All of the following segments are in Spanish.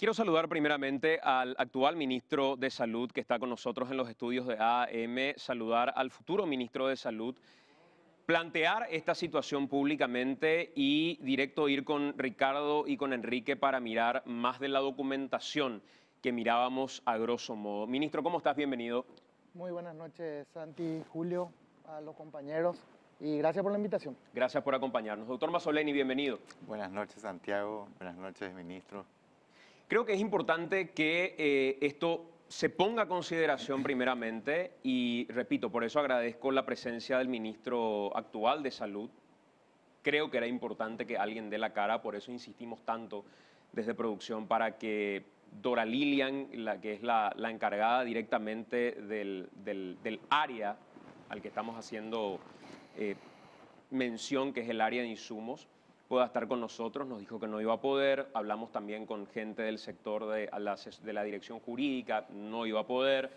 Quiero saludar primeramente al actual ministro de Salud que está con nosotros en los estudios de AM, saludar al futuro ministro de Salud, plantear esta situación públicamente y directo ir con Ricardo y con Enrique para mirar más de la documentación que mirábamos a grosso modo. Ministro, ¿cómo estás? Bienvenido. Muy buenas noches, Santi, Julio, a los compañeros y gracias por la invitación. Gracias por acompañarnos. Doctor Mazzoleni, bienvenido. Buenas noches, Santiago. Buenas noches, ministro. Creo que es importante que esto se ponga a consideración primeramente y, repito, por eso agradezco la presencia del ministro actual de Salud. Creo que era importante que alguien dé la cara, por eso insistimos tanto desde producción para que Dora Lilian, que es la encargada directamente del área al que estamos haciendo mención, que es el área de insumos, pueda estar con nosotros. Nos dijo que no iba a poder. Hablamos también con gente del sector de la dirección jurídica, no iba a poder,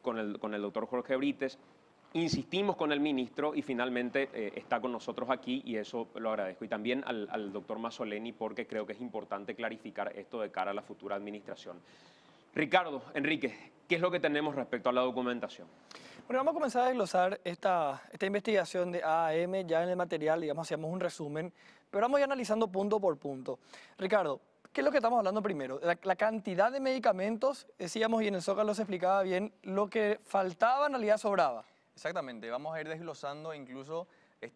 con el doctor Jorge Brites. Insistimos con el ministro y finalmente está con nosotros aquí y eso lo agradezco. Y también al doctor Mazzoleni porque creo que es importante clarificar esto de cara a la futura administración. Ricardo, Enrique, ¿qué es lo que tenemos respecto a la documentación? Bueno, vamos a comenzar a desglosar esta investigación de AM. Ya en el material, digamos, hacíamos un resumen, pero vamos a ir analizando punto por punto. Ricardo, ¿qué es lo que estamos hablando primero? La cantidad de medicamentos, decíamos, y en el Zócalo se explicaba bien, lo que faltaba en realidad sobraba. Exactamente, vamos a ir desglosando incluso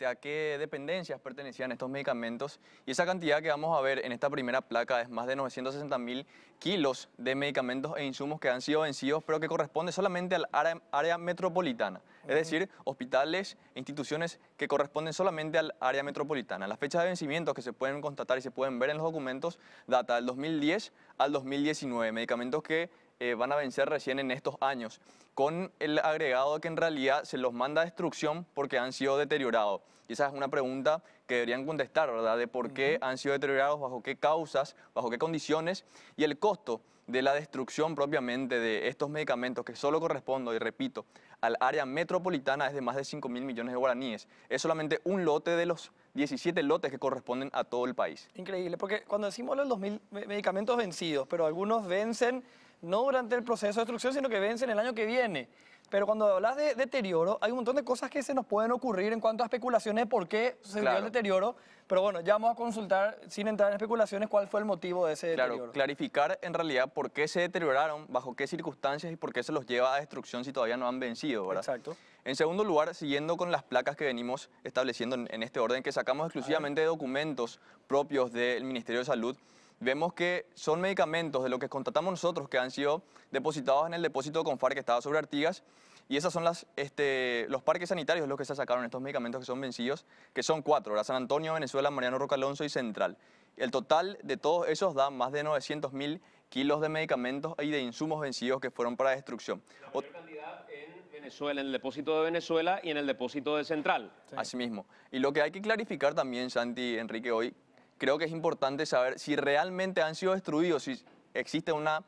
a qué dependencias pertenecían estos medicamentos y esa cantidad que vamos a ver en esta primera placa es más de 960.000 kilos de medicamentos e insumos que han sido vencidos, pero que corresponde solamente al área metropolitana, es decir, hospitales e instituciones que corresponden solamente al área metropolitana. Las fechas de vencimiento que se pueden constatar y se pueden ver en los documentos data del 2010 al 2019, medicamentos que van a vencer recién en estos años, con el agregado de que en realidad se los manda a destrucción porque han sido deteriorados. Y esa es una pregunta que deberían contestar, ¿verdad? De por qué han sido deteriorados, bajo qué causas, bajo qué condiciones, y el costo de la destrucción propiamente de estos medicamentos, que solo corresponde, y repito, al área metropolitana, es de más de 5.000 millones de guaraníes. Es solamente un lote de los 17 lotes que corresponden a todo el país. Increíble, porque cuando decimos los 2.000 medicamentos vencidos, pero algunos vencen no durante el proceso de destrucción, sino que vencen el año que viene. Pero cuando hablas de deterioro, hay un montón de cosas que se nos pueden ocurrir en cuanto a especulaciones de por qué se dio el deterioro. Pero bueno, ya vamos a consultar, sin entrar en especulaciones, cuál fue el motivo de ese deterioro. Claro, clarificar en realidad por qué se deterioraron, bajo qué circunstancias y por qué se los lleva a destrucción si todavía no han vencido, ¿verdad? Exacto. En segundo lugar, siguiendo con las placas que venimos estableciendo en este orden, que sacamos exclusivamente de documentos propios del Ministerio de Salud, vemos que son medicamentos de lo que constatamos nosotros que han sido depositados en el depósito de Confar que estaba sobre Artigas, y esos son los parques sanitarios de los que se sacaron estos medicamentos que son vencidos, que son 4, ¿verdad? San Antonio, Venezuela, Mariano Roca Alonso y Central. El total de todos esos da más de 900.000 kilos de medicamentos y de insumos vencidos que fueron para destrucción. La mayor cantidad en Venezuela, en el depósito de Venezuela y en el depósito de Central. Sí. Asimismo. Y lo que hay que clarificar también, Santi y Enrique, hoy, creo que es importante saber si realmente han sido destruidos, si existe una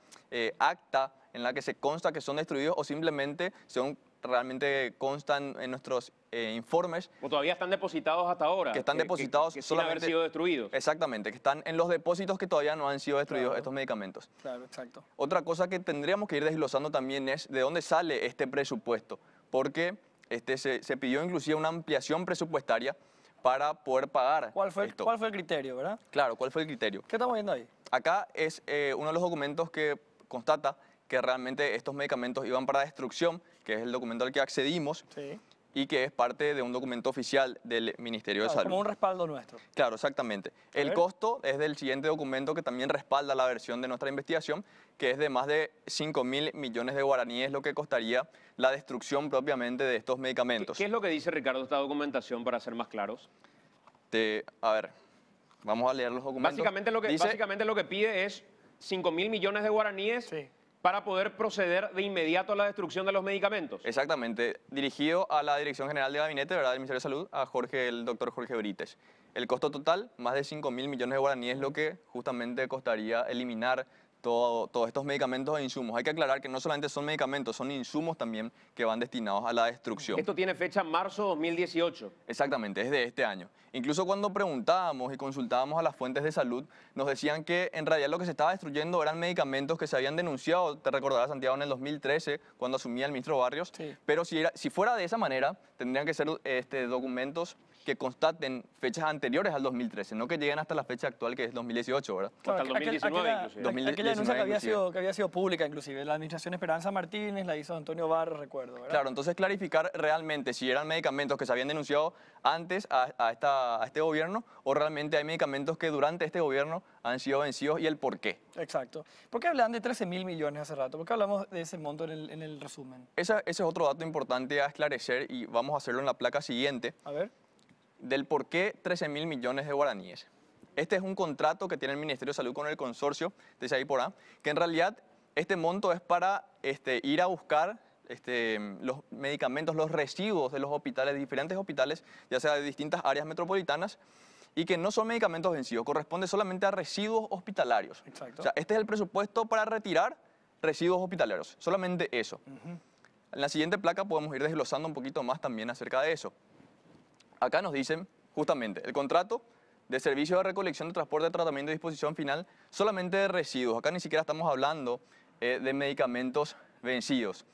acta en la que se consta que son destruidos o simplemente realmente constan en nuestros informes. O todavía están depositados hasta ahora. Que están depositados que sin solamente, haber sido destruidos. Exactamente, que están en los depósitos que todavía no han sido destruidos estos medicamentos. Claro, exacto. Otra cosa que tendríamos que ir desglosando también es de dónde sale este presupuesto, porque se pidió inclusive una ampliación presupuestaria para poder pagar ¿Cuál fue esto. el criterio, verdad? Claro, ¿cuál fue el criterio? ¿Qué estamos viendo ahí? Acá es uno de los documentos que constata que realmente estos medicamentos iban para destrucción, que es el documento al que accedimos, Sí. y que es parte de un documento oficial del Ministerio de Claro, Salud. como un respaldo nuestro. Claro, exactamente. El ver. costo es del siguiente documento que también respalda la versión de nuestra investigación, que es de más de 5.000 millones de guaraníes, lo que costaría la destrucción propiamente de estos medicamentos. ¿Qué es lo que dice, Ricardo, esta documentación para ser más claros? A ver, vamos a leer los documentos. Básicamente lo que pide es 5.000 millones de guaraníes Sí. para poder proceder de inmediato a la destrucción de los medicamentos. Exactamente, dirigido a la Dirección General de Gabinete, ¿verdad?, del Ministerio de Salud, a el doctor Jorge Brites. El costo total, más de 5.000 millones de guaraníes, es lo que justamente costaría eliminar todos estos medicamentos e insumos. Hay que aclarar que no solamente son medicamentos, son insumos también que van destinados a la destrucción. Esto tiene fecha marzo 2018. Exactamente, es de este año. Incluso cuando preguntábamos y consultábamos a las fuentes de salud, nos decían que en realidad lo que se estaba destruyendo eran medicamentos que se habían denunciado, te recordarás, Santiago, en el 2013, cuando asumía el ministro Barrios. Sí. Pero si fuera de esa manera, tendrían que ser documentos que constaten fechas anteriores al 2013, no que lleguen hasta la fecha actual, que es 2018, ¿verdad? Hasta el 2019 inclusive. Aquella denuncia que había, inclusive. que había sido pública, inclusive. La administración Esperanza Martínez la hizo Antonio Barros, recuerdo, ¿verdad? Claro, entonces clarificar realmente si eran medicamentos que se habían denunciado antes a este gobierno o realmente hay medicamentos que durante este gobierno han sido vencidos y el por qué. Exacto. ¿Por qué hablan de 13.000 millones hace rato? ¿Por qué hablamos de ese monto en el resumen? Ese es otro dato importante a esclarecer y vamos a hacerlo en la placa siguiente, A ver. del por qué 13.000 millones de guaraníes. Este es un contrato que tiene el Ministerio de Salud con el consorcio de Saiporá, que en realidad este monto es para ir a buscar los medicamentos, los residuos de los hospitales, de diferentes hospitales, ya sea de distintas áreas metropolitanas, y que no son medicamentos vencidos, corresponde solamente a residuos hospitalarios. Exacto. O sea, este es el presupuesto para retirar residuos hospitalarios, solamente eso. En la siguiente placa podemos ir desglosando un poquito más también acerca de eso. Acá nos dicen justamente el contrato de servicio de recolección, de transporte, tratamiento y disposición final solamente de residuos. Acá ni siquiera estamos hablando de medicamentos vencidos.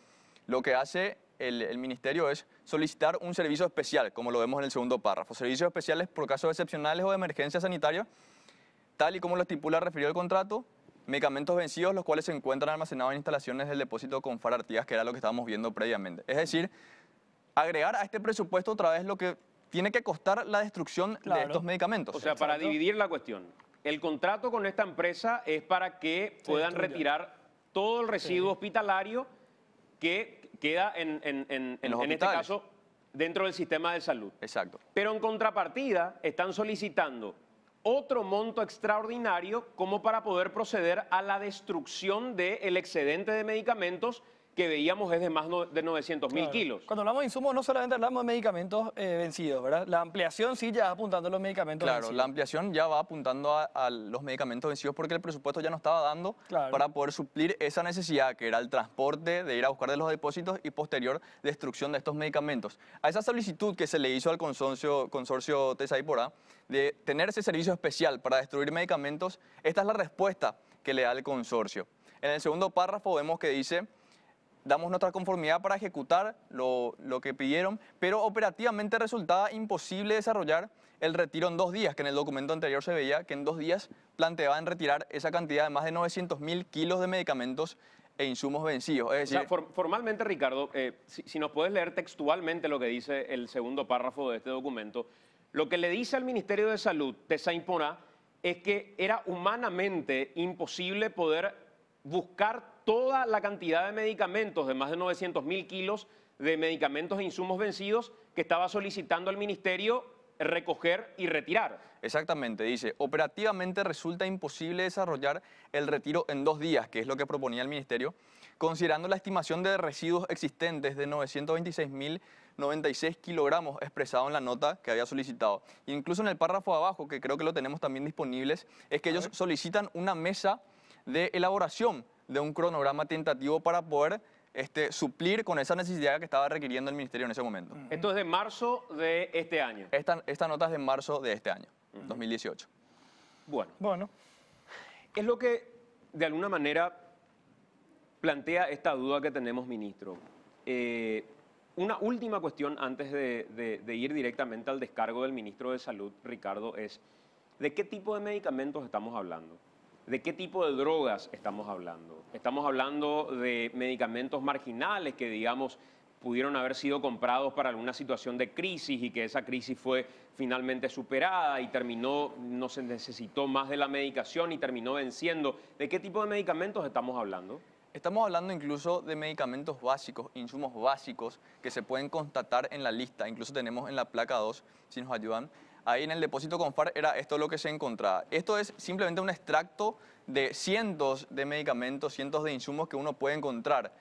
Lo que hace el ministerio es solicitar un servicio especial, como lo vemos en el segundo párrafo. Servicios especiales por casos excepcionales o de emergencia sanitaria, tal y como lo estipula el referido del contrato, medicamentos vencidos los cuales se encuentran almacenados en instalaciones del depósito Confar Artigas, que era lo que estábamos viendo previamente. Es decir, agregar a este presupuesto otra vez lo que tiene que costar la destrucción de estos medicamentos. O sea, para dividir la cuestión, el contrato con esta empresa es para que puedan retirar todo el residuo hospitalario que queda en este hospitales. caso dentro del sistema de salud. Exacto. Pero en contrapartida están solicitando otro monto extraordinario como para poder proceder a la destrucción del excedente de medicamentos que veíamos es de más de 900.000 kilos. Cuando hablamos de insumos no solamente hablamos de medicamentos vencidos, ¿verdad? La ampliación sí ya va apuntando a los medicamentos Claro, vencidos. la ampliación ya va apuntando a los medicamentos vencidos porque el presupuesto ya no estaba dando para poder suplir esa necesidad que era el transporte, de ir a buscar de los depósitos y posterior destrucción de estos medicamentos. A esa solicitud que se le hizo al consorcio Tesaiporá de tener ese servicio especial para destruir medicamentos, esta es la respuesta que le da el consorcio. En el segundo párrafo vemos que dice: damos nuestra conformidad para ejecutar lo que pidieron, pero operativamente resultaba imposible desarrollar el retiro en 2 días, que en el documento anterior se veía que en 2 días planteaban retirar esa cantidad de más de 900.000 kilos de medicamentos e insumos vencidos. Es decir, O sea, formalmente, Ricardo, si nos puedes leer textualmente lo que dice el segundo párrafo de este documento, lo que le dice al Ministerio de Salud, Tesaiporá, es que era humanamente imposible poder buscar toda la cantidad de medicamentos, de más de 900.000 kilos de medicamentos e insumos vencidos que estaba solicitando el Ministerio recoger y retirar. Exactamente, dice, operativamente resulta imposible desarrollar el retiro en 2 días, que es lo que proponía el Ministerio, considerando la estimación de residuos existentes de 926.096 kilogramos expresado en la nota que había solicitado. E incluso en el párrafo de abajo, que creo que lo tenemos también disponibles, es que ellos solicitan una mesa de elaboración de un cronograma tentativo para poder suplir con esa necesidad que estaba requiriendo el Ministerio en ese momento. Esto es de marzo de este año. Esta nota es de marzo de este año, 2018. Bueno, es lo que de alguna manera plantea esta duda que tenemos, ministro. Una última cuestión antes de ir directamente al descargo del ministro de Salud, Ricardo, es ¿de qué tipo de medicamentos estamos hablando? ¿De qué tipo de drogas estamos hablando? Estamos hablando de medicamentos marginales que, digamos, pudieron haber sido comprados para alguna situación de crisis y que esa crisis fue finalmente superada y terminó, no se necesitó más de la medicación y terminó venciendo. ¿De qué tipo de medicamentos estamos hablando? Estamos hablando incluso de medicamentos básicos, insumos básicos que se pueden constatar en la lista. Incluso tenemos en la placa 2, si nos ayudan. Ahí en el depósito Confar era esto lo que se encontraba. Esto es simplemente un extracto de cientos de medicamentos, cientos de insumos que uno puede encontrar.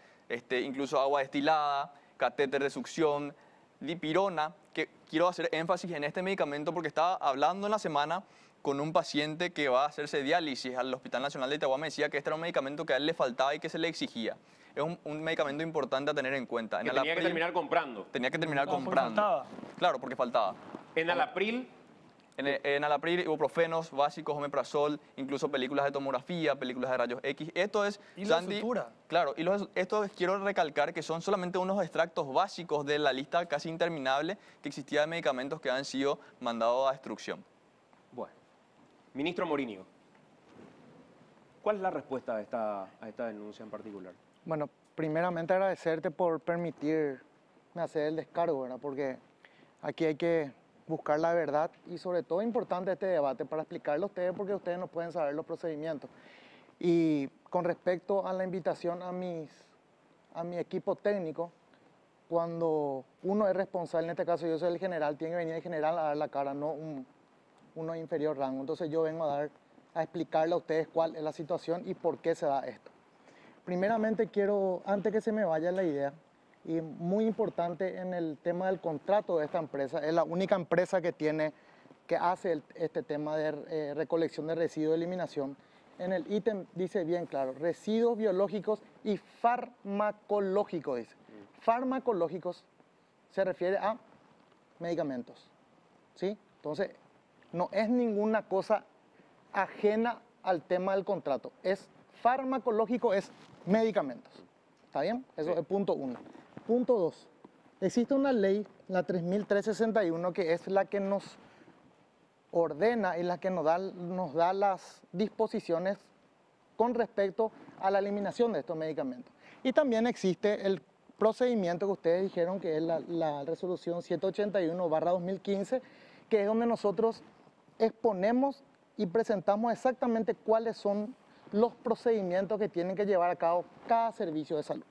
Incluso agua destilada, catéter de succión, dipirona, que quiero hacer énfasis en este medicamento porque estaba hablando en la semana con un paciente que va a hacerse diálisis al Hospital Nacional de Itagua, me decía que este era un medicamento que a él le faltaba y que se le exigía. Es un medicamento importante a tener en cuenta. Que tenía que terminar comprando. Tenía que terminar Porque comprando. faltaba. Claro, porque faltaba. En Alapril, En Alapril, ibuprofenos básicos, omeprazol, incluso películas de tomografía, películas de rayos X. Esto es, Hilo de Sandy, sutura. claro, esto quiero recalcar que son solamente unos extractos básicos de la lista casi interminable que existía de medicamentos que han sido mandados a destrucción. bueno, ministro Morinho, ¿cuál es la respuesta a esta denuncia en particular? Bueno, primeramente agradecerte por permitirme hacer el descargo, ¿verdad? Porque aquí hay que buscar la verdad y sobre todo importante este debate para explicarlo a ustedes porque ustedes no pueden saber los procedimientos. Y con respecto a la invitación a mi equipo técnico, cuando uno es responsable, en este caso yo soy el general, tiene que venir el general a dar la cara, no uno de inferior rango. Entonces yo vengo a explicarle a ustedes cuál es la situación y por qué se da esto. Primeramente quiero, antes que se me vaya la idea, y muy importante en el tema del contrato de esta empresa, es la única empresa que hace este tema de recolección de residuos de eliminación. En el ítem dice bien claro, residuos biológicos y farmacológicos, dice. Farmacológicos se refiere a medicamentos, ¿sí? Entonces, no es ninguna cosa ajena al tema del contrato, es farmacológico, es medicamentos. ¿Está bien? Eso es punto 1. Punto 2. Existe una ley, la 3361, que es la que nos ordena y la que nos da las disposiciones con respecto a la eliminación de estos medicamentos. Y también existe el procedimiento que ustedes dijeron, que es la resolución 781/2015, que es donde nosotros exponemos y presentamos exactamente cuáles son los procedimientos que tienen que llevar a cabo cada servicio de salud.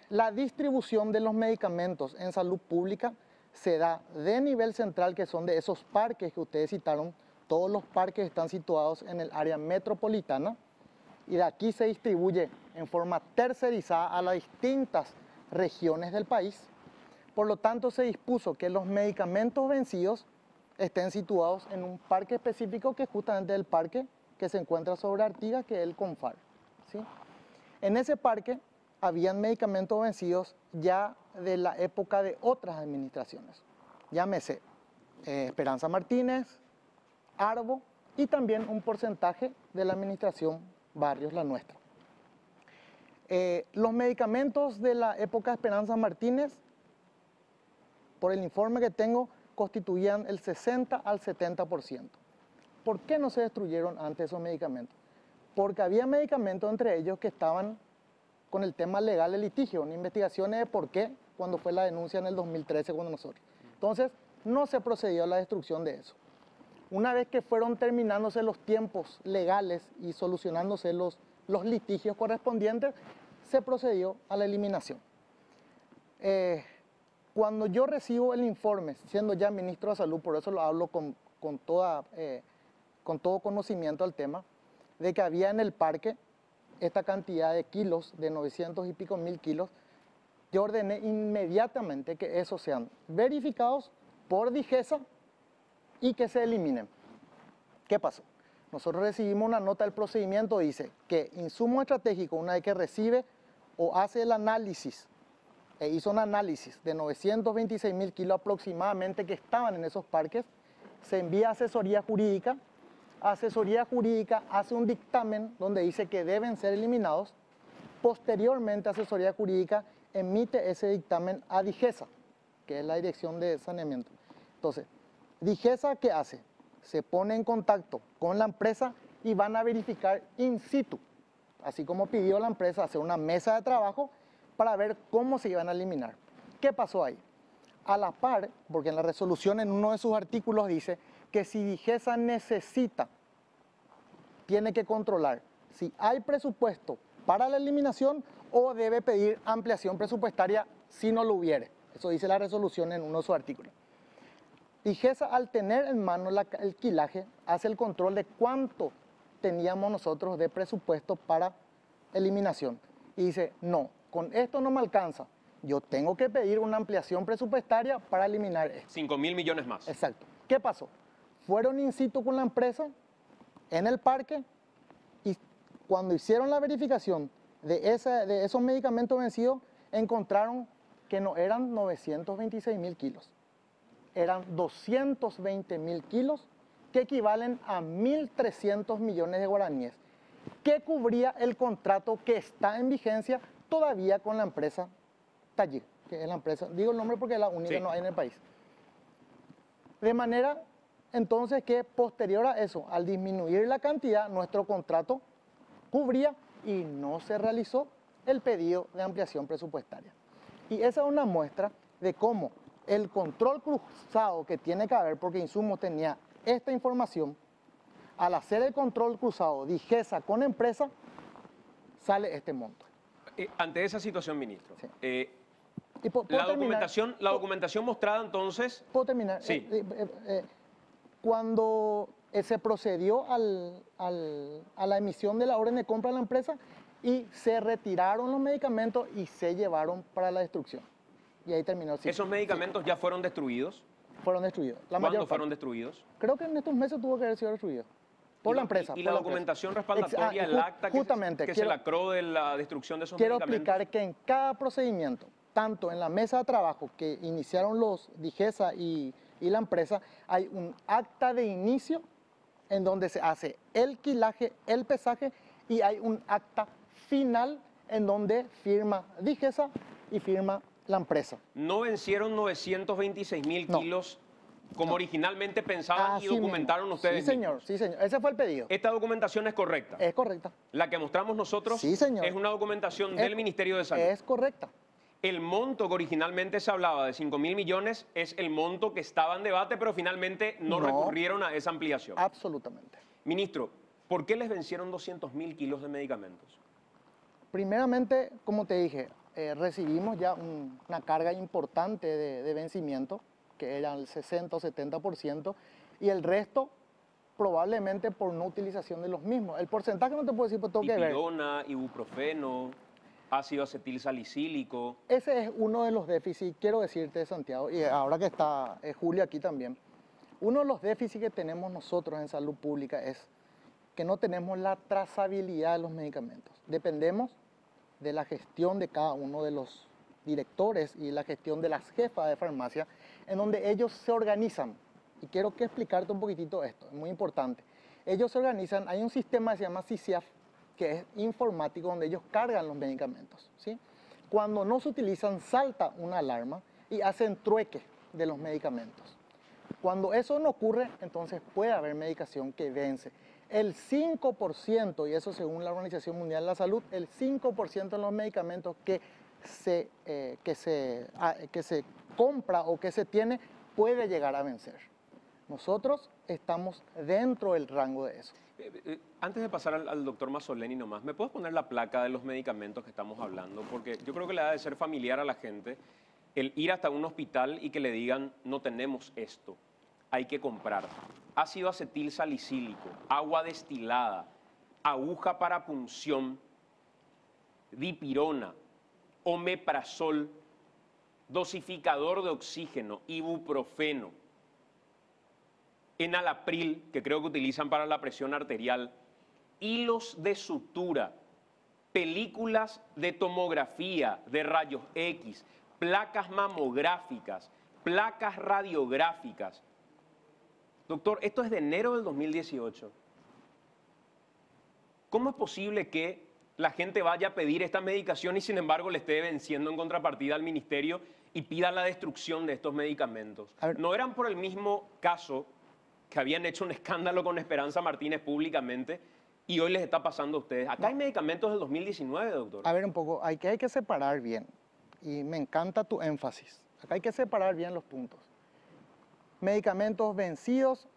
La distribución de los medicamentos en salud pública se da de nivel central, que son de esos parques que ustedes citaron. Todos los parques están situados en el área metropolitana y de aquí se distribuye en forma tercerizada a las distintas regiones del país. Por lo tanto, se dispuso que los medicamentos vencidos estén situados en un parque específico, que es justamente el parque que se encuentra sobre Artigas, que es el CONFAR, ¿sí? En ese parque habían medicamentos vencidos ya de la época de otras administraciones. Llámese Esperanza Martínez, Arbo y también un porcentaje de la administración Barrios, la nuestra. Los medicamentos de la época de Esperanza Martínez, por el informe que tengo, constituían el 60 al 70%. ¿Por qué no se destruyeron antes esos medicamentos? Porque había medicamentos entre ellos que estaban con el tema legal del litigio, en investigaciones de por qué, cuando fue la denuncia en el 2013 cuando nosotros. Entonces, no se procedió a la destrucción de eso. Una vez que fueron terminándose los tiempos legales y solucionándose los litigios correspondientes, se procedió a la eliminación. Cuando yo recibo el informe, siendo ya ministro de Salud, por eso lo hablo con todo conocimiento al tema, de que había en el parque esta cantidad de kilos, de 900 y pico mil kilos, yo ordené inmediatamente que esos sean verificados por DIGESA y que se eliminen. ¿Qué pasó? Nosotros recibimos una nota del procedimiento, dice que insumo estratégico, una vez que recibe o hace el análisis, e hizo un análisis de 926 mil kilos aproximadamente que estaban en esos parques, se envía a asesoría jurídica hace un dictamen donde dice que deben ser eliminados. Posteriormente, asesoría jurídica emite ese dictamen a DIGESA, que es la Dirección de Saneamiento. Entonces, DIGESA, ¿qué hace? Se pone en contacto con la empresa y van a verificar in situ, así como pidió la empresa, hacer una mesa de trabajo para ver cómo se iban a eliminar. ¿Qué pasó ahí? A la par, porque en la resolución en uno de sus artículos dice que si DIGESA necesita, tiene que controlar si hay presupuesto para la eliminación o debe pedir ampliación presupuestaria si no lo hubiere. Eso dice la resolución en uno de sus artículos. DIGESA, al tener en mano el quilaje, hace el control de cuánto teníamos nosotros de presupuesto para eliminación. Y dice, no, con esto no me alcanza. Yo tengo que pedir una ampliación presupuestaria para eliminar esto. 5.000 millones más. Exacto. ¿Qué pasó? Fueron in situ con la empresa en el parque y cuando hicieron la verificación de esos medicamentos vencidos, encontraron que no eran 926.000 kilos, eran 220.000 kilos, que equivalen a 1.300 millones de guaraníes, que cubría el contrato que está en vigencia todavía con la empresa Tayik, que es la empresa, digo el nombre porque es la única que no hay en el país. De manera, entonces, que posterior a eso, al disminuir la cantidad, nuestro contrato cubría y no se realizó el pedido de ampliación presupuestaria. Y esa es una muestra de cómo el control cruzado que tiene que haber, porque Insumos tenía esta información, al hacer el control cruzado DIGESA con empresa, sale este monto. Ante esa situación, ministro, Sí. la documentación mostrada entonces... ¿Puedo terminar? Sí. Cuando se procedió a la emisión de la orden de compra de la empresa y se retiraron los medicamentos y se llevaron para la destrucción. Y ahí terminó el ciclo. ¿Esos medicamentos ya fueron destruidos? Fueron destruidos. La ¿Cuándo mayor fueron parte. destruidos? Creo que en estos meses tuvo que haber sido destruido. Por la empresa. ¿Y por la empresa. documentación respaldatoria, el acta justamente, que se lacró de la destrucción de esos Quiero medicamentos? explicar que en cada procedimiento, tanto en la mesa de trabajo que iniciaron los DIGESA y la empresa, hay un acta de inicio en donde se hace el quilaje, el pesaje, y hay un acta final en donde firma DIGESA y firma la empresa. ¿No vencieron 926.000 No. kilos como originalmente pensaban y Así documentaron mismo. ustedes Sí, señor, mismos? sí, señor. Ese fue el pedido. ¿Esta documentación es correcta? Es correcta. La que mostramos nosotros Sí, señor. es una documentación Es- del Ministerio de Salud. Es correcta. El monto que originalmente se hablaba de 5.000 millones es el monto que estaba en debate, pero finalmente no No. recurrieron a esa ampliación. Absolutamente. Ministro, ¿por qué les vencieron 200.000 kilos de medicamentos? Primeramente, como te dije, recibimos ya una carga importante de vencimiento, que era el 60 o 70%, y el resto probablemente por no utilización de los mismos. El porcentaje no te puedo decir, pero tengo que ver. Dipirona, ibuprofeno, ácido acetil salicílico. Ese es uno de los déficits, quiero decirte, Santiago, y ahora que está Julio aquí también, uno de los déficits que tenemos nosotros en salud pública es que no tenemos la trazabilidad de los medicamentos. Dependemos de la gestión de cada uno de los directores y la gestión de las jefas de farmacia, en donde ellos se organizan. Y quiero que explicarte un poquitito esto, es muy importante. Ellos se organizan, hay un sistema que se llama CICIAF, que es informático, donde ellos cargan los medicamentos, ¿sí? Cuando no se utilizan, salta una alarma y hacen trueque de los medicamentos. Cuando eso no ocurre, entonces puede haber medicación que vence. El 5%, y eso según la Organización Mundial de la Salud, el 5% de los medicamentos que se compra o que se tiene puede llegar a vencer. Nosotros estamos dentro del rango de eso. Antes de pasar al doctor Mazzoleni nomás, ¿me puedes poner la placa de los medicamentos que estamos hablando? Porque yo creo que le ha de ser familiar a la gente el ir hasta un hospital y que le digan, no tenemos esto, hay que comprar. Ácido acetil salicílico, agua destilada, aguja para punción, dipirona, omeprazol, dosificador de oxígeno, ibuprofeno, enalapril, que creo que utilizan para la presión arterial, hilos de sutura, películas de tomografía, de rayos X, placas mamográficas, placas radiográficas. Doctor, esto es de enero del 2018. ¿Cómo es posible que la gente vaya a pedir esta medicación y sin embargo le esté venciendo en contrapartida al ministerio y pida la destrucción de estos medicamentos? A ver. ¿No eran por el mismo caso que habían hecho un escándalo con Esperanza Martínez públicamente y hoy les está pasando a ustedes? Acá hay medicamentos del 2019, doctor. A ver un poco, hay que separar bien, y me encanta tu énfasis. Acá hay que separar bien los puntos. Medicamentos vencidos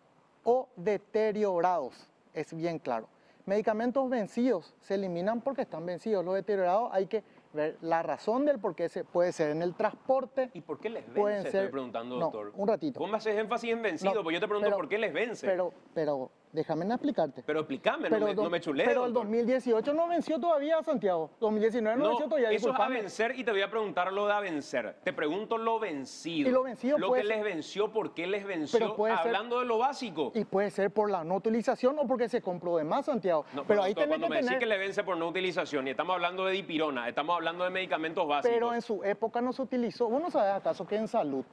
o deteriorados, es bien claro. Medicamentos vencidos se eliminan porque están vencidos. Los deteriorados hay que ver la razón del por qué puede ser en el transporte. ¿Y por qué les pueden vence? ser- Estoy preguntando, No, doctor. un ratito. Vos me haces énfasis en vencido, No, porque yo te pregunto pero- por qué les vence. Pero Déjame explicarte. Pero explícame, no me chulees. Pero el doctor. 2018 no venció todavía, Santiago. 2019 no, venció todavía, eso es a disculpame. vencer y te voy a preguntar lo de a vencer. Te pregunto lo vencido. Y lo vencido Lo puede que ser- les venció, ¿por qué les venció? Pero puede ser- Hablando de lo básico. Y puede ser por la no utilización o porque se compró de más, Santiago. No, pero ahí doctor, tenés cuando que me decís tener... que le vence por no utilización y estamos hablando de dipirona, estamos hablando de medicamentos básicos. Pero en su época no se utilizó. ¿Vos no sabés acaso que en salud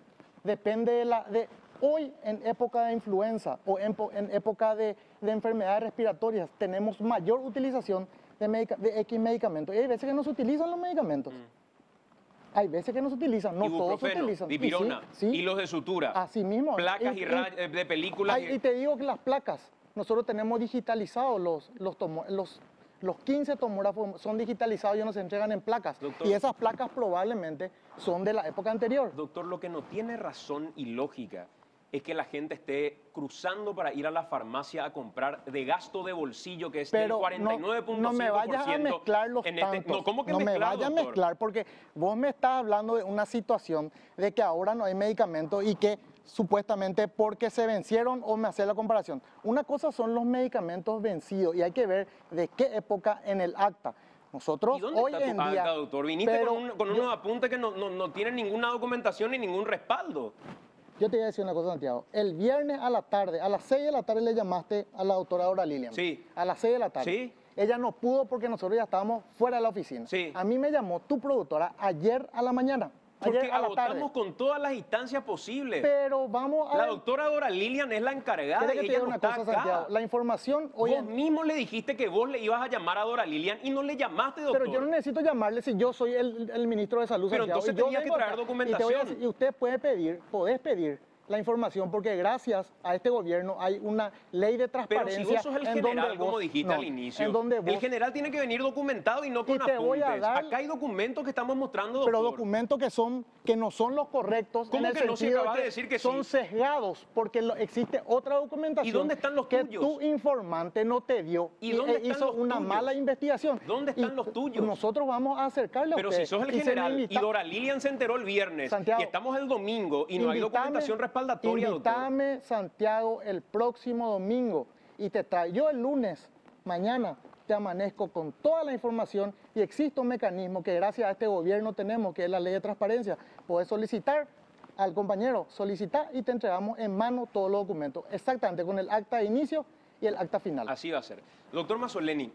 depende de hoy en época de influenza o en época de enfermedades respiratorias tenemos mayor utilización de X medicamentos? Y hay veces que no se utilizan los medicamentos. Hay veces que no se utilizan, no todos se Ibuprofeno, utilizan. Y dipirona, sí, sí, hilos de sutura, así mismo. placas de películas. Y te digo que las placas, nosotros tenemos digitalizados los 15 tomógrafos son digitalizados y no se entregan en placas. Doctor. Y esas placas probablemente son de la época anterior. Doctor, lo que no tiene razón y lógica es que la gente esté cruzando para ir a la farmacia a comprar de gasto de bolsillo, que es Pero del 49.5%. no me vayas a mezclar los tantos. No, ¿cómo que no me mezclar, vayas a doctor? mezclar porque vos me estás hablando de una situación de que ahora no hay medicamentos y que supuestamente porque se vencieron o me hace la comparación. Una cosa son los medicamentos vencidos y hay que ver de qué época en el acta. Nosotros ¿Y dónde hoy está tu en acta, día, doctor? Viniste pero con unos apuntes que no tienen ninguna documentación ni ningún respaldo. yo te voy a decir una cosa, Santiago. El viernes a la tarde, a las 6 de la tarde le llamaste a la doctora Dora Lilian. Sí. A las 6 de la tarde. Sí. Ella no pudo porque nosotros ya estábamos fuera de la oficina. Sí. A mí me llamó tu productora ayer a la mañana. Porque Ayer a la tarde. agotamos con todas las instancias posibles. Pero vamos a La ver. doctora Dora Lilian es la encargada ¿Quieres y que te ella diga no una está cosa, acá. Santiago? La información hoy Vos en... mismo le dijiste que vos le ibas a llamar a Dora Lilian y no le llamaste, doctor. Pero yo no necesito llamarle si yo soy el ministro de Salud, Pero Santiago. entonces y yo tenías que vengo traer acá. documentación. Y, te voy a decir, y usted podés pedir la información porque gracias a este gobierno hay una ley de Pero transparencia. si vos sos el en donde general, como vos- dijiste no, al inicio, en donde el vos- general tiene que venir documentado y no con Y te voy a apuntes. dar- Acá hay documentos que estamos mostrando, Pero doctor. documentos que no son los correctos ¿Cómo en el que no? Si sentido acabas de de decir que son sí. sesgados porque existe otra documentación ¿Y dónde están los que tuyos? tu informante no te dio ¿Y dónde e están hizo los una tuyos? mala investigación. ¿Dónde están los tuyos? Nosotros vamos a acercarle a Pero usted. si sos el Y se general me y invita- Dora Lilian se enteró el viernes Santiago, y estamos el domingo y no hay documentación respaldatoria, doctor. Invítame, Santiago, el próximo domingo y te traigo. Yo el lunes, mañana, te amanezco con toda la información y existe un mecanismo que gracias a este gobierno tenemos, que es la ley de transparencia. Puedes solicitar al compañero, solicitar y te entregamos en mano todos los documentos, exactamente con el acta de inicio y el acta final. Así va a ser. Doctor Mazzoleni,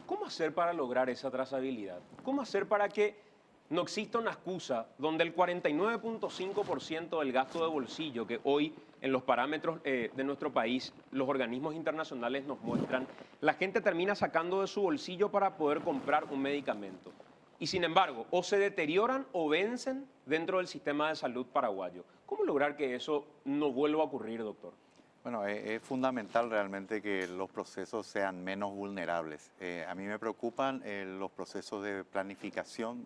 ¿cómo hacer para lograr esa trazabilidad? ¿Cómo hacer para que no exista una excusa donde el 49.5% del gasto de bolsillo que hoy en los parámetros de nuestro país los organismos internacionales nos muestran, la gente termina sacando de su bolsillo para poder comprar un medicamento? Y sin embargo, o se deterioran o vencen dentro del sistema de salud paraguayo. ¿Cómo lograr que eso no vuelva a ocurrir, doctor? Bueno, es fundamental realmente que los procesos sean menos vulnerables. A mí me preocupan los procesos de planificación,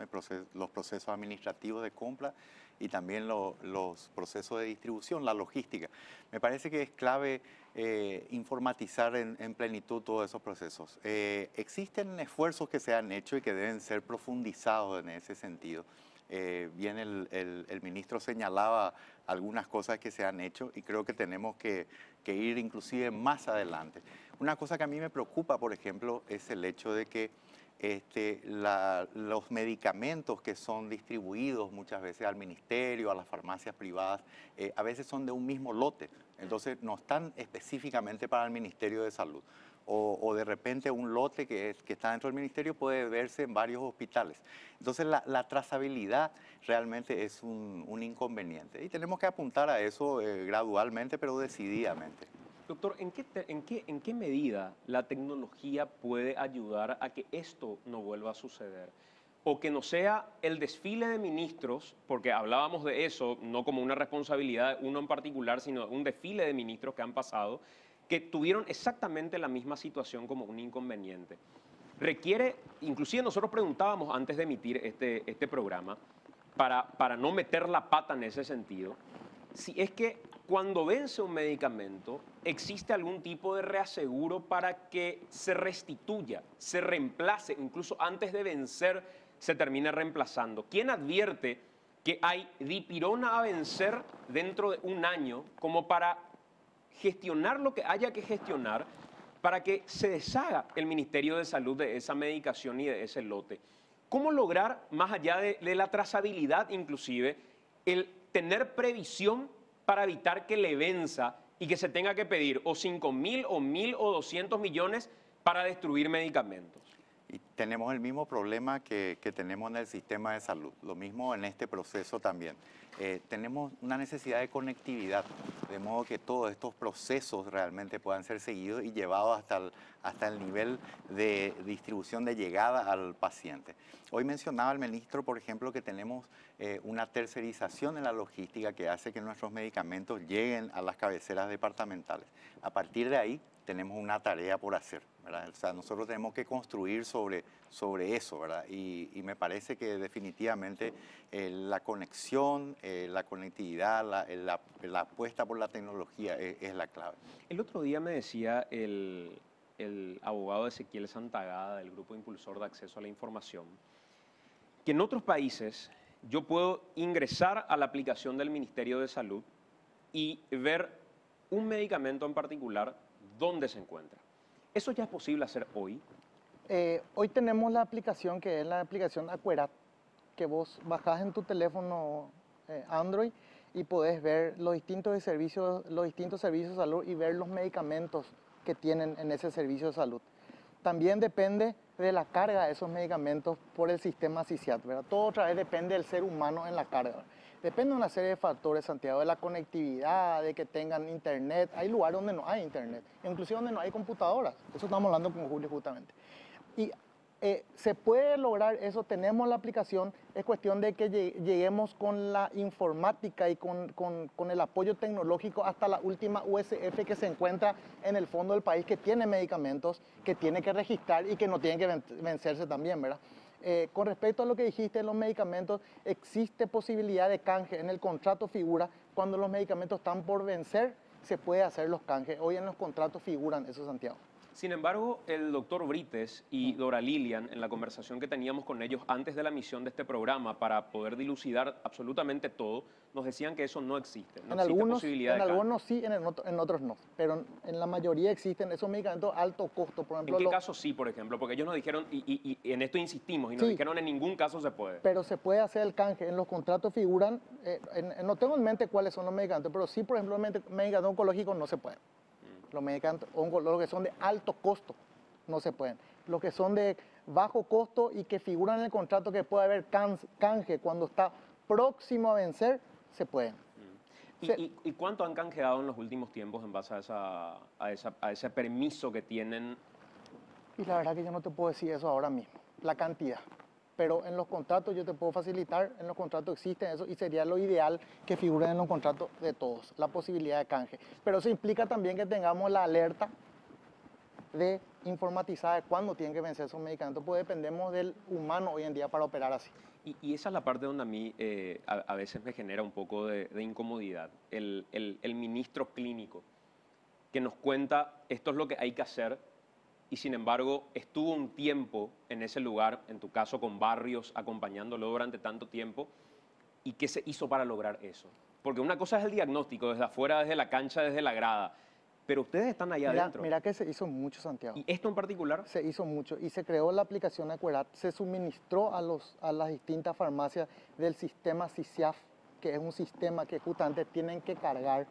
los procesos administrativos de compra y también los procesos de distribución, la logística. Me parece que es clave informatizar en plenitud todos esos procesos. Existen esfuerzos que se han hecho y que deben ser profundizados en ese sentido. Bien el ministro señalaba algunas cosas que se han hecho y creo que tenemos que ir inclusive más adelante. Una cosa que a mí me preocupa, por ejemplo, es el hecho de que los medicamentos que son distribuidos muchas veces al ministerio, a las farmacias privadas, a veces son de un mismo lote, entonces no están específicamente para el Ministerio de Salud. O de repente un lote que está dentro del ministerio puede verse en varios hospitales. Entonces la trazabilidad realmente es un inconveniente y tenemos que apuntar a eso gradualmente pero decididamente. Doctor, ¿en qué medida la tecnología puede ayudar a que esto no vuelva a suceder? O que no sea el desfile de ministros, porque hablábamos de eso, no como una responsabilidad de uno en particular, sino un desfile de ministros que han pasado, que tuvieron exactamente la misma situación como un inconveniente. Requiere, inclusive nosotros preguntábamos antes de emitir este programa, para no meter la pata en ese sentido, si es que cuando vence un medicamento, existe algún tipo de reaseguro para que se restituya, se reemplace, incluso antes de vencer se termine reemplazando. ¿Quién advierte que hay dipirona a vencer dentro de un año como para gestionar lo que haya que gestionar para que se deshaga el Ministerio de Salud de esa medicación y de ese lote. ¿Cómo lograr, más allá de la trazabilidad inclusive, el tener previsión para evitar que le venza y que se tenga que pedir o 5.000 o 1.000 o 200 millones para destruir medicamentos? Y tenemos el mismo problema que tenemos en el sistema de salud, lo mismo en este proceso también. Tenemos una necesidad de conectividad, de modo que todos estos procesos realmente puedan ser seguidos y llevados hasta el nivel de distribución de llegada al paciente. Hoy mencionaba el ministro, por ejemplo, que tenemos una tercerización en la logística que hace que nuestros medicamentos lleguen a las cabeceras departamentales. A partir de ahí tenemos una tarea por hacer, ¿verdad? O sea, nosotros tenemos que construir sobre eso, ¿verdad? Y me parece que definitivamente la conexión, la conectividad, la apuesta por la tecnología es la clave. El otro día me decía el abogado Ezequiel Santagada del Grupo Impulsor de Acceso a la Información que en otros países yo puedo ingresar a la aplicación del Ministerio de Salud y ver un medicamento en particular dónde se encuentra. ¿Eso ya es posible hacer hoy? Hoy tenemos la aplicación que es la aplicación Aquerat, que vos bajás en tu teléfono Android y podés ver los distintos servicios de salud y ver los medicamentos que tienen en ese servicio de salud. También depende de la carga de esos medicamentos por el sistema CISIAT, ¿verdad? Todo otra vez depende del ser humano en la carga. Depende de una serie de factores, Santiago, de la conectividad, de que tengan internet. Hay lugares donde no hay internet, inclusive donde no hay computadoras. Eso estamos hablando con Julio justamente. Y se puede lograr eso, tenemos la aplicación, es cuestión de que lleguemos con la informática y con el apoyo tecnológico hasta la última USF que se encuentra en el fondo del país, que tiene medicamentos, que tiene que registrar y que no tiene que vencerse también, ¿verdad? Con respecto a lo que dijiste de los medicamentos, existe posibilidad de canje. En el contrato figura, cuando los medicamentos están por vencer, se puede hacer los canjes. Hoy en los contratos figuran eso, Santiago. Sin embargo, el doctor Brites y Dora Lilian, en la conversación que teníamos con ellos antes de la emisión de este programa, para poder dilucidar absolutamente todo, nos decían que eso no existe. No existe posibilidad de canje. algunos sí, en otros no. Pero en la mayoría existen esos medicamentos de alto costo. Por ejemplo, ¿En qué casos sí, por ejemplo? Porque ellos nos dijeron, y en esto insistimos, y nos dijeron en ningún caso se puede. Pero se puede hacer el canje. En los contratos figuran, no tengo en mente cuáles son los medicamentos, pero sí, por ejemplo, los medicamentos oncológicos no se pueden. Los medicamentos oncológicos que son de alto costo no se pueden. Los que son de bajo costo y que figuran en el contrato que puede haber canje cuando está próximo a vencer, se pueden. ¿Y cuánto han canjeado en los últimos tiempos en base a ese permiso que tienen? Y la verdad que yo no te puedo decir eso ahora mismo, la cantidad. Pero en los contratos yo te puedo facilitar, en los contratos existen eso y sería lo ideal que figuren en los contratos de todos, la posibilidad de canje. Pero eso implica también que tengamos la alerta de informatizada de cuándo tienen que vencer esos medicamentos, pues dependemos del humano hoy en día para operar así. Y esa es la parte donde a mí a veces me genera un poco de incomodidad. El ministro clínico que nos cuenta esto es lo que hay que hacer, y sin embargo estuvo un tiempo en ese lugar, en tu caso con Barrios, acompañándolo durante tanto tiempo. ¿Y qué se hizo para lograr eso? Porque una cosa es el diagnóstico, desde afuera, desde la cancha, desde la grada, pero ustedes están allá adentro. Mira que se hizo mucho, Santiago. ¿Y esto en particular? Se hizo mucho y se creó la aplicación Aquerat, se suministró a las distintas farmacias del sistema CISIAF, que es un sistema que justamente tienen que cargar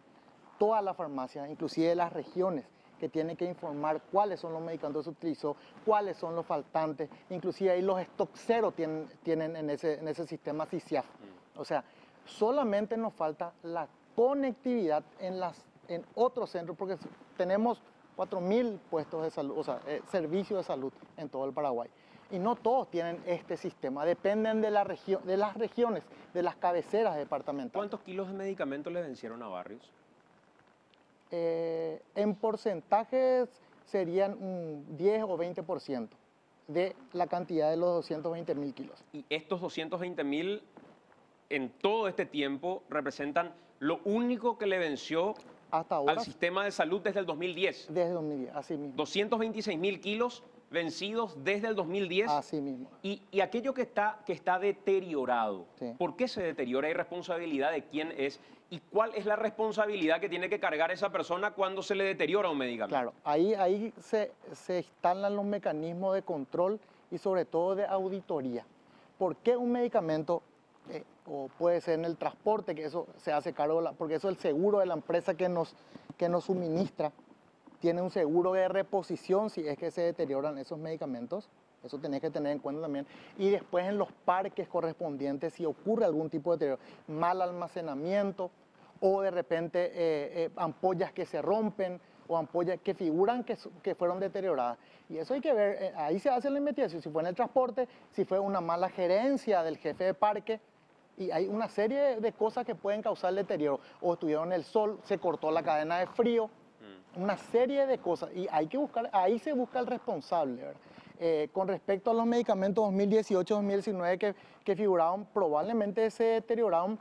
todas las farmacias, inclusive las regiones, que tienen que informar cuáles son los medicamentos que se utilizó, cuáles son los faltantes, inclusive ahí los stock cero tienen en ese sistema CISIAF. O sea, solamente nos falta la conectividad en otros centros, porque tenemos 4.000 puestos de salud, o sea, servicios de salud en todo el Paraguay. Y no todos tienen este sistema, dependen de las regiones, de las cabeceras departamentales. ¿Cuántos kilos de medicamentos le vencieron a Barrios? En porcentajes serían un 10 o 20% de la cantidad de los 220.000 kilos. Y estos 220.000 en todo este tiempo representan lo único que le venció hasta ahora, al sistema de salud desde el 2010. Desde el 2010, así mismo. 226.000 kilos vencidos desde el 2010. Así mismo. Y aquello que está deteriorado, Sí. ¿por qué se deteriora? ¿Hay responsabilidad de quién es? ¿Y cuál es la responsabilidad que tiene que cargar esa persona cuando se le deteriora un medicamento? Claro, ahí se instalan los mecanismos de control y sobre todo de auditoría. ¿Por qué un medicamento, o puede ser en el transporte, que eso se hace cargo, porque eso es el seguro de la empresa que nos suministra, tiene un seguro de reposición si es que se deterioran esos medicamentos? Eso tenés que tener en cuenta también. Y después en los parques correspondientes, si ocurre algún tipo de deterioro, mal almacenamiento o de repente ampollas que se rompen o ampollas que figuran que fueron deterioradas. Y eso hay que ver, ahí se hace la investigación, si fue en el transporte, si fue una mala gerencia del jefe de parque. Y hay una serie de cosas que pueden causar deterioro. O estuvieron en el sol, se cortó la cadena de frío, una serie de cosas. Y hay que buscar, ahí se busca el responsable, ¿verdad? Con respecto a los medicamentos 2018-2019 que figuraron, probablemente se deterioraron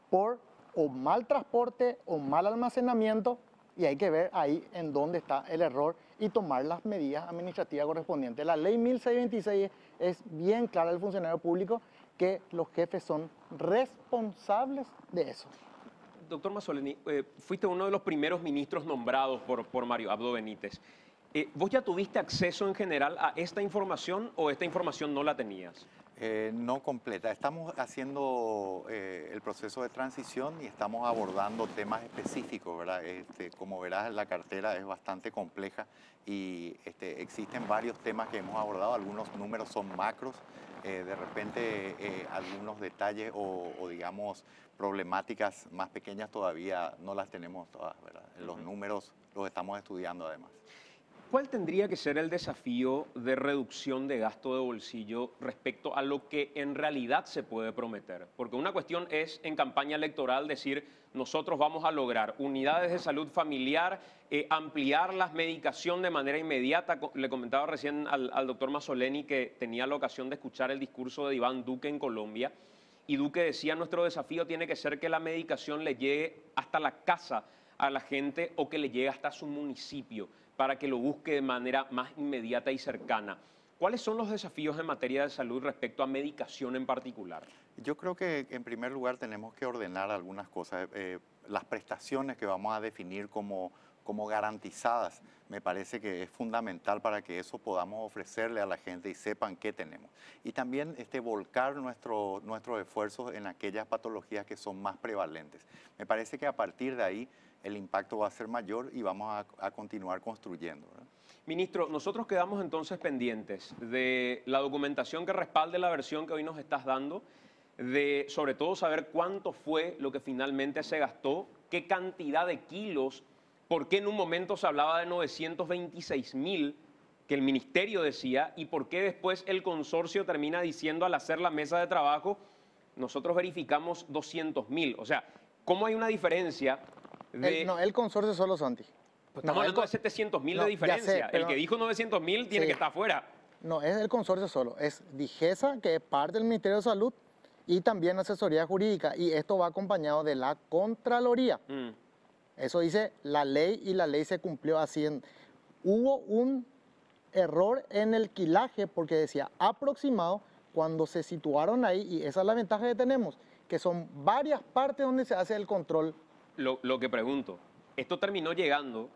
por o mal transporte o mal almacenamiento, y hay que ver ahí en dónde está el error y tomar las medidas administrativas correspondientes. La ley 1626 es bien clara al funcionario público que los jefes son responsables de eso. Doctor Mazzoleni, fuiste uno de los primeros ministros nombrados por Mario Abdo Benítez. ¿Vos ya tuviste acceso en general a esta información o esta información no la tenías? No completa. Estamos haciendo el proceso de transición y estamos abordando temas específicos, ¿verdad? Como verás, la cartera es bastante compleja y existen varios temas que hemos abordado. Algunos números son macros, de repente algunos detalles o digamos problemáticas más pequeñas todavía no las tenemos todas, ¿verdad? Los números los estamos estudiando además. ¿Cuál tendría que ser el desafío de reducción de gasto de bolsillo respecto a lo que en realidad se puede prometer? Porque una cuestión es en campaña electoral decir nosotros vamos a lograr unidades de salud familiar, ampliar la medicación de manera inmediata. Le comentaba recién al doctor Mazzoleni que tenía la ocasión de escuchar el discurso de Iván Duque en Colombia y Duque decía nuestro desafío tiene que ser que la medicación le llegue hasta la casa a la gente o que le llegue hasta su municipio, para que lo busque de manera más inmediata y cercana. ¿Cuáles son los desafíos en materia de salud respecto a medicación en particular? Yo creo que en primer lugar tenemos que ordenar algunas cosas. Las prestaciones que vamos a definir como garantizadas, me parece que es fundamental para que eso podamos ofrecerle a la gente y sepan qué tenemos. Y también volcar nuestros esfuerzos en aquellas patologías que son más prevalentes. Me parece que a partir de ahí el impacto va a ser mayor y vamos a continuar construyendo, ¿verdad? Ministro, nosotros quedamos entonces pendientes de la documentación que respalde la versión que hoy nos estás dando, de sobre todo saber cuánto fue lo que finalmente se gastó, qué cantidad de kilos, por qué en un momento se hablaba de 926.000 que el ministerio decía y por qué después el consorcio termina diciendo al hacer la mesa de trabajo, nosotros verificamos 200.000. O sea, ¿cómo hay una diferencia? El consorcio solo, Santi. Estamos hablando de 700.000 de diferencia. Sé, el que dijo 900.000 tiene que estar afuera. No, es el consorcio solo. Es DIGESA, que es parte del Ministerio de Salud, y también asesoría jurídica. Y esto va acompañado de la Contraloría. Eso dice la ley y la ley se cumplió así. Hubo un error en el quilaje porque decía aproximado cuando se situaron ahí. Y esa es la ventaja que tenemos, que son varias partes donde se hace el control. Lo que pregunto, esto terminó llegando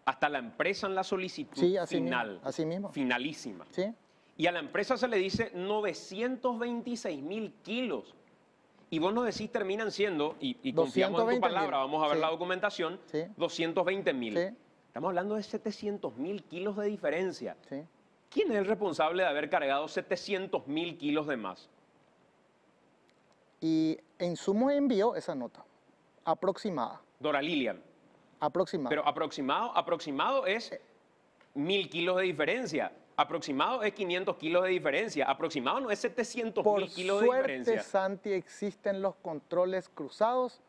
hasta la empresa en la solicitud final. Así mismo. Finalísima. Sí. Y a la empresa se le dice 926.000 kilos. Y vos nos decís terminan siendo, y confiamos en tu palabra, vamos a ver la documentación, 220.000. Sí. Estamos hablando de 700.000 kilos de diferencia. Sí. ¿Quién es el responsable de haber cargado 700.000 kilos de más? Y Insumos envió esa nota, aproximada. Dora Lilian. Aproximada. Pero aproximado es 1.000 kilos de diferencia. Aproximado es 500 kilos de diferencia. Aproximado no es 700.000 kilos de diferencia. Por suerte, Santi, existen los controles cruzados.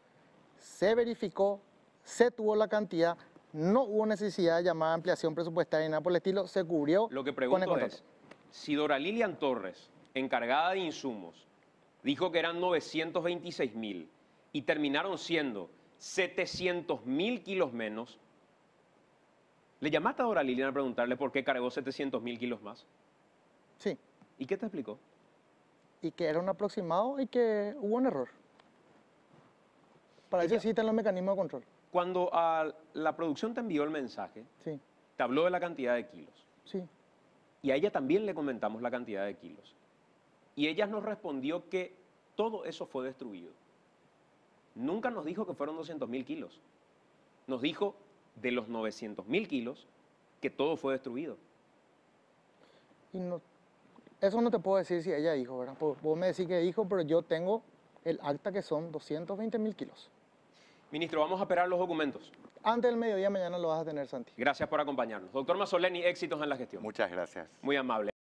Se verificó, se tuvo la cantidad, no hubo necesidad de llamar a ampliación presupuestaria ni nada por el estilo, se cubrió. Lo que con el pregunto contrato. es, si Dora Lilian Torres, encargada de insumos, dijo que eran 926.000 y terminaron siendo 700.000 kilos menos, ¿le llamaste a Dora Lilian a preguntarle por qué cargó 700.000 kilos más? Sí, ¿Y qué te explicó? y que era un aproximado y que hubo un error. Para eso existen los mecanismos de control. Cuando la producción te envió el mensaje, Sí, te habló de la cantidad de kilos. sí. Y a ella también le comentamos la cantidad de kilos. Y ella nos respondió que todo eso fue destruido. Nunca nos dijo que fueron 200.000 kilos. Nos dijo de los 900.000 kilos que todo fue destruido. Y no, eso no te puedo decir si ella dijo, ¿verdad? Vos me decís que dijo, pero yo tengo el acta que son 220.000 kilos. Ministro, vamos a esperar los documentos. Antes del mediodía mañana lo vas a tener, Santi. Gracias por acompañarnos. Doctor Mazzoleni, éxitos en la gestión. Muchas gracias. Muy amable.